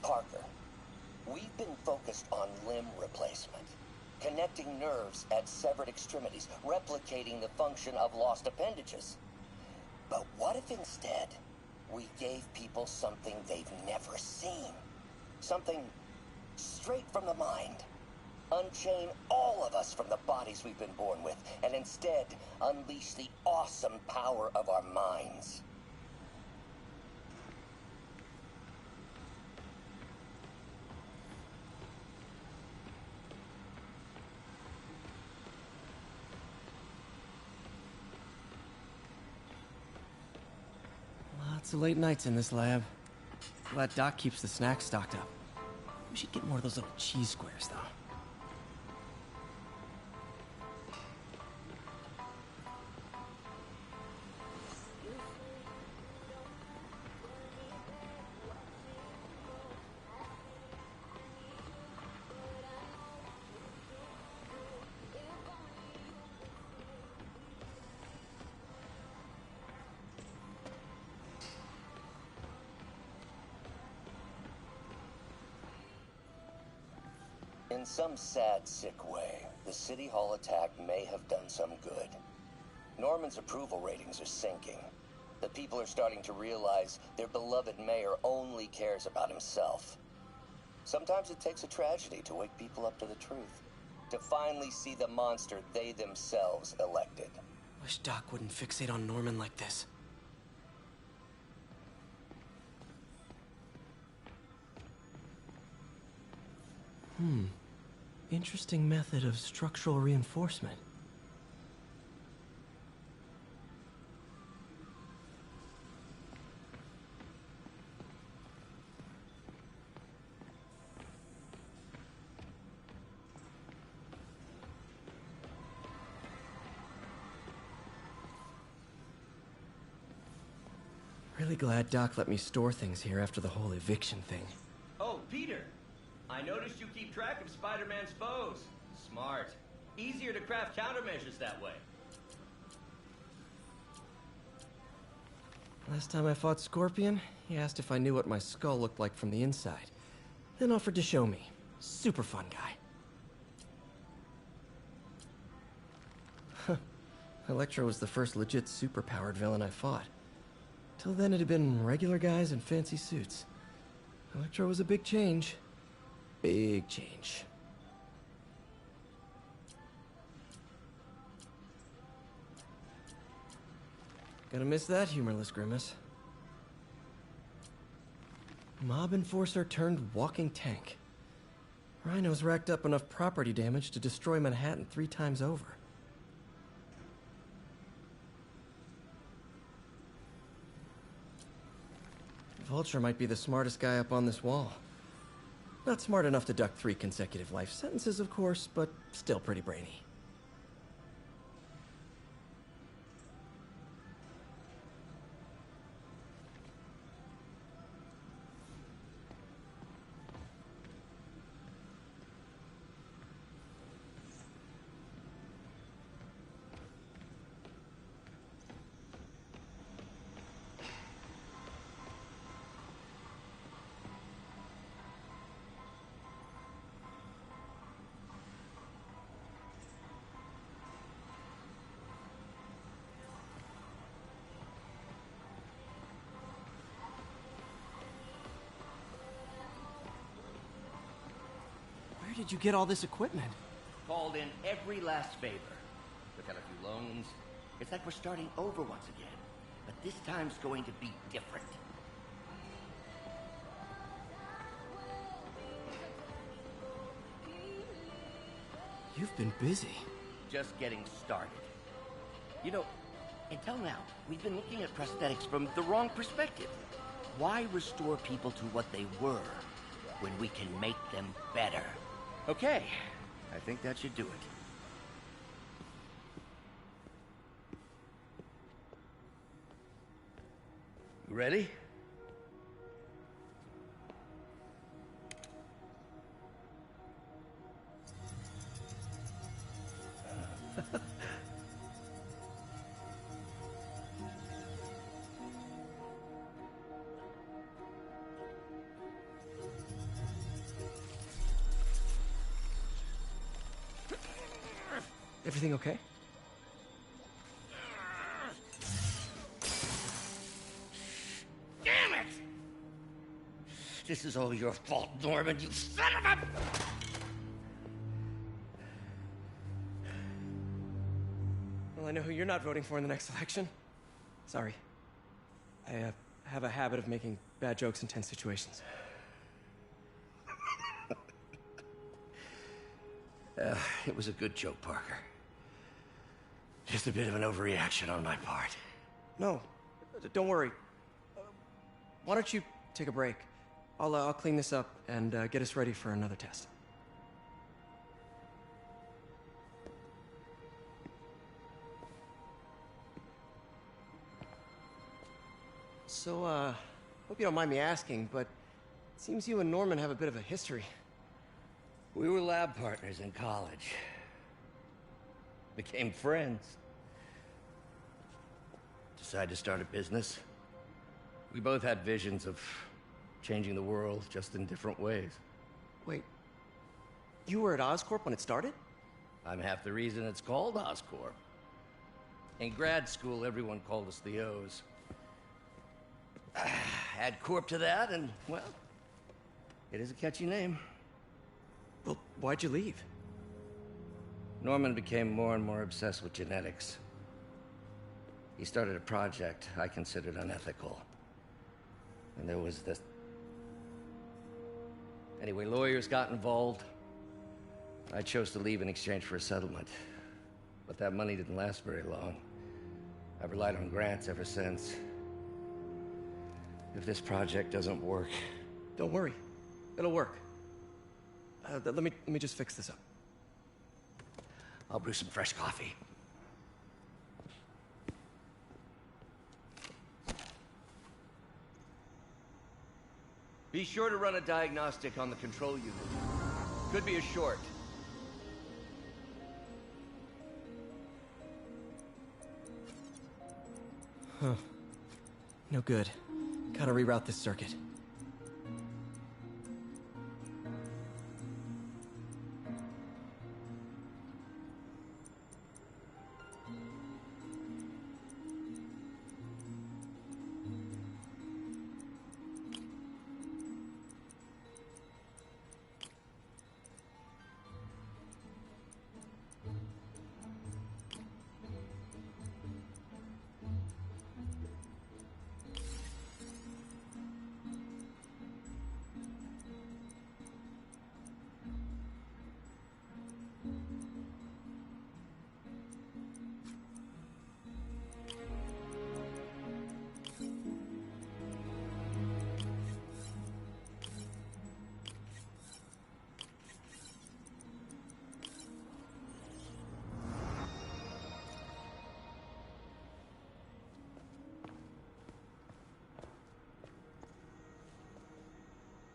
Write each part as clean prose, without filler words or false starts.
Parker, we've been focused on limb replacement, connecting nerves at severed extremities, replicating the function of lost appendages. But what if instead we gave people something they've never seen? Something straight from the mind. Unchain all of us from the bodies we've been born with, and instead unleash the awesome power of our minds. Lots of late nights in this lab. Glad Doc keeps the snacks stocked up. We should get more of those little cheese squares, though. In some sad, sick way, the City Hall attack may have done some good. Norman's approval ratings are sinking. The people are starting to realize their beloved mayor only cares about himself. Sometimes it takes a tragedy to wake people up to the truth, to finally see the monster they themselves elected. Wish Doc wouldn't fixate on Norman like this. Interesting method of structural reinforcement. Really glad Doc let me store things here after the whole eviction thing. Oh, Peter! I noticed you keep track of Spider-Man's foes. Smart. Easier to craft countermeasures that way. Last time I fought Scorpion, he asked if I knew what my skull looked like from the inside. Then offered to show me. Super fun guy. Electro was the first legit superpowered villain I fought. Till then it had been regular guys in fancy suits. Electro was a big change. Big change. Gonna miss that humorless grimace. Mob enforcer turned walking tank. Rhino's racked up enough property damage to destroy Manhattan 3 times over. Vulture might be the smartest guy up on this wall. Not smart enough to duck 3 consecutive life sentences, of course, but still pretty brainy. Where did you get all this equipment? Called in every last favor. Took out a few loans. It's like we're starting over once again. But this time's going to be different. You've been busy. Just getting started. You know, until now, we've been looking at prosthetics from the wrong perspective. Why restore people to what they were when we can make them better? Okay, I think that should do it. You ready? Everything okay? Damn it! This is all your fault, Norman, you son of a... Well, I know who you're not voting for in the next election. Sorry. I have a habit of making bad jokes in tense situations. It was a good joke, Parker. Just a bit of an overreaction on my part. No, don't worry. Why don't you take a break? I'll clean this up and get us ready for another test. So, hope you don't mind me asking, but it seems you and Norman have a bit of a history. We were lab partners in college. Became friends. Decided to start a business. We both had visions of changing the world, just in different ways. Wait, you were at Oscorp when it started? I'm half the reason it's called Oscorp. In grad school, everyone called us the O's. Add Corp to that, and, well, it is a catchy name. Well, why'd you leave? Norman became more and more obsessed with genetics. He started a project I considered unethical. And there was this... Anyway, lawyers got involved. I chose to leave in exchange for a settlement. But that money didn't last very long. I've relied on grants ever since. If this project doesn't work... Don't worry. It'll work. Let me just fix this up. I'll brew some fresh coffee. Be sure to run a diagnostic on the control unit. Could be a short. Huh. No good. Gotta reroute this circuit.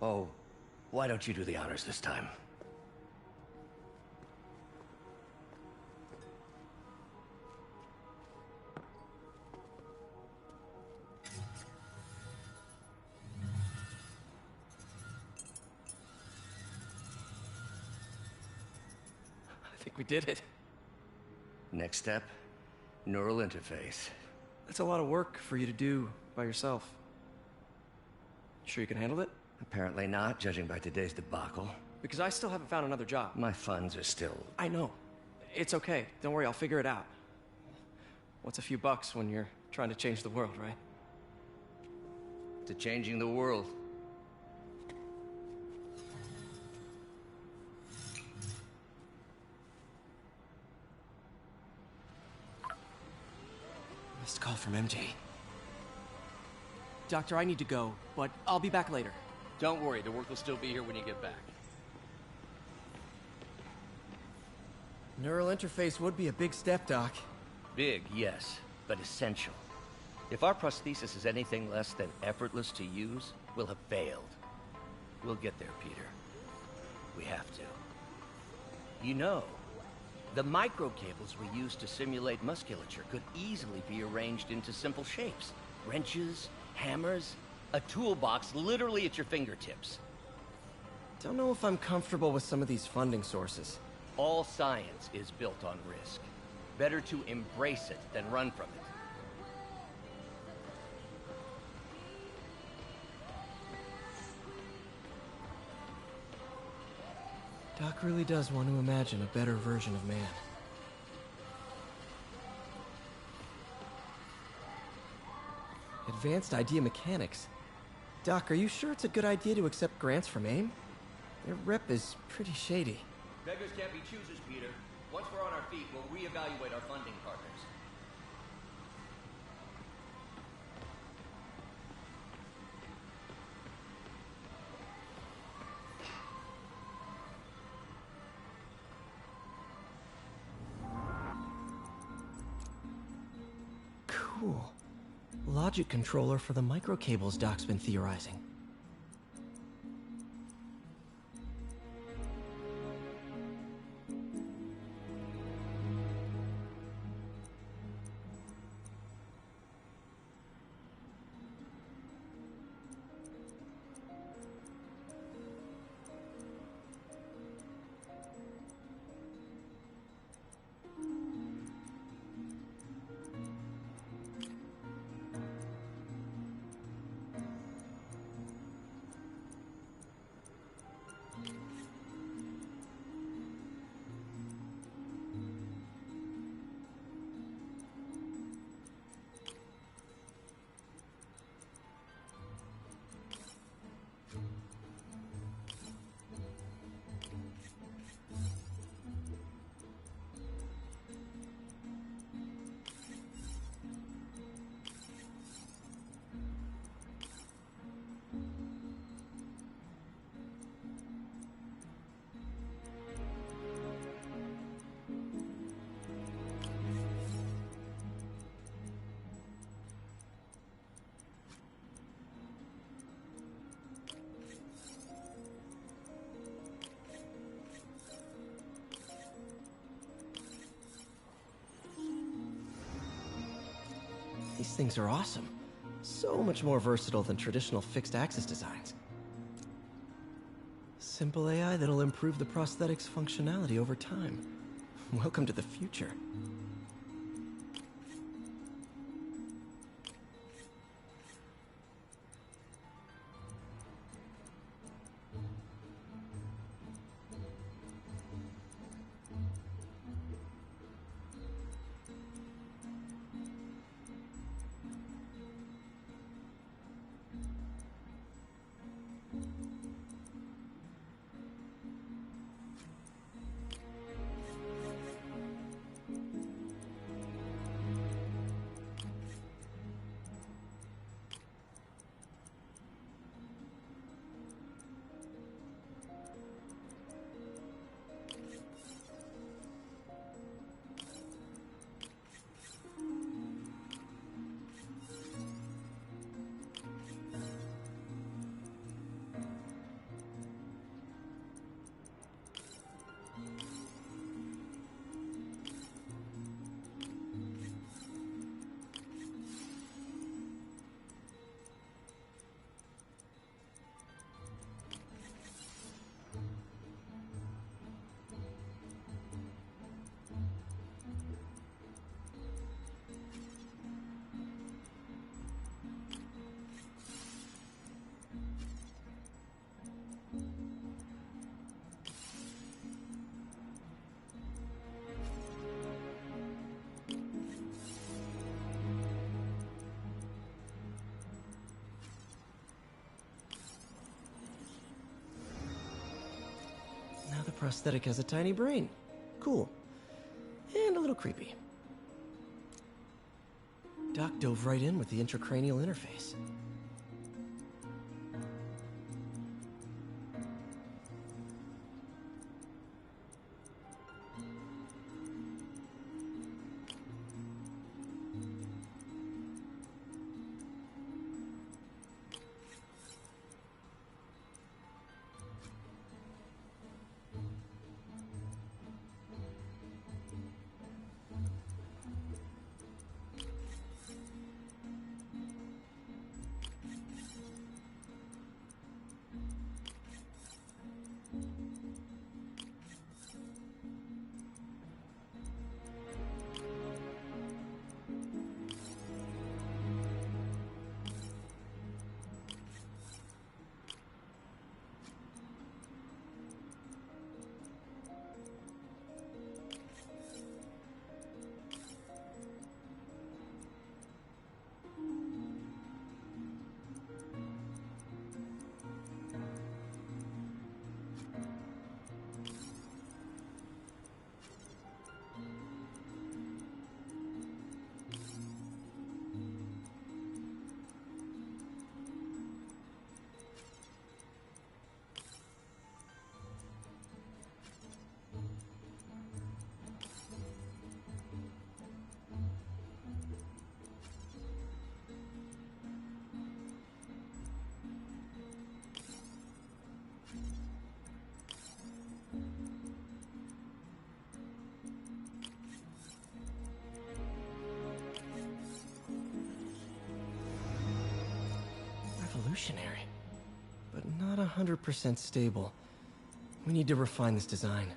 Oh, why don't you do the honors this time? I think we did it. Next step, neural interface. That's a lot of work for you to do by yourself. Sure you can handle it? Apparently not, judging by today's debacle. Because I still haven't found another job. My funds are still... I know. It's okay. Don't worry, I'll figure it out. What's a few bucks when you're trying to change the world, right? to changing the world. Missed call from MJ. Doctor, I need to go, but I'll be back later. Don't worry, the work will still be here when you get back. Neural interface would be a big step, Doc. Big, yes, but essential. If our prosthesis is anything less than effortless to use, we'll have failed. We'll get there, Peter. We have to. You know, the microcables we use to simulate musculature could easily be arranged into simple shapes. Wrenches, hammers, a toolbox literally at your fingertips. Don't know if I'm comfortable with some of these funding sources. All science is built on risk. Better to embrace it than run from it. Doc really does want to imagine a better version of man. Advanced idea mechanics. Doc, are you sure it's a good idea to accept grants from AIM? Their rep is pretty shady. Beggars can't be choosers, Peter. Once we're on our feet, we'll reevaluate our funding partners. Cool. Logic controller for the microcables Doc's been theorizing. These things are awesome. So much more versatile than traditional fixed-axis designs. Simple AI that'll improve the prosthetic's functionality over time. Welcome to the future. Now the prosthetic has a tiny brain. Cool. And a little creepy. Doc dove right in with the intracranial interface. revolutionary, but not 100% stable. We need to refine this design.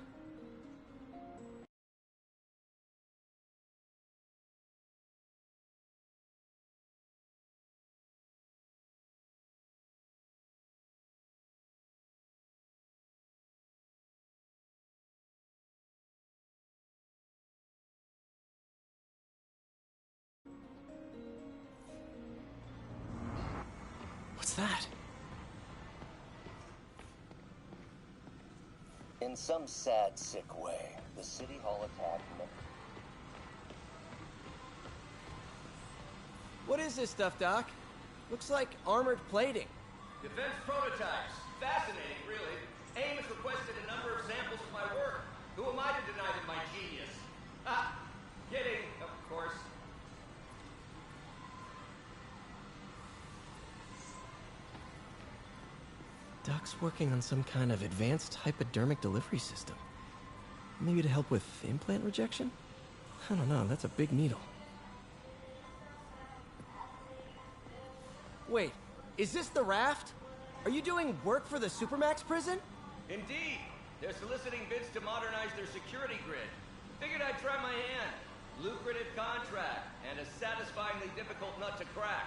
What's that? In some sad, sick way, the City Hall attack... What is this stuff, Doc? Looks like armored plating. Defense prototypes. Fascinating, really. AIM has requested a number of samples of my work. Who am I to deny them my genius? Ah, kidding, of course. Doc's working on some kind of advanced hypodermic delivery system. Maybe to help with implant rejection? I don't know, that's a big needle. Wait, is this the raft? Are you doing work for the Supermax prison? Indeed. They're soliciting bids to modernize their security grid. Figured I'd try my hand. Lucrative contract, and a satisfyingly difficult nut to crack.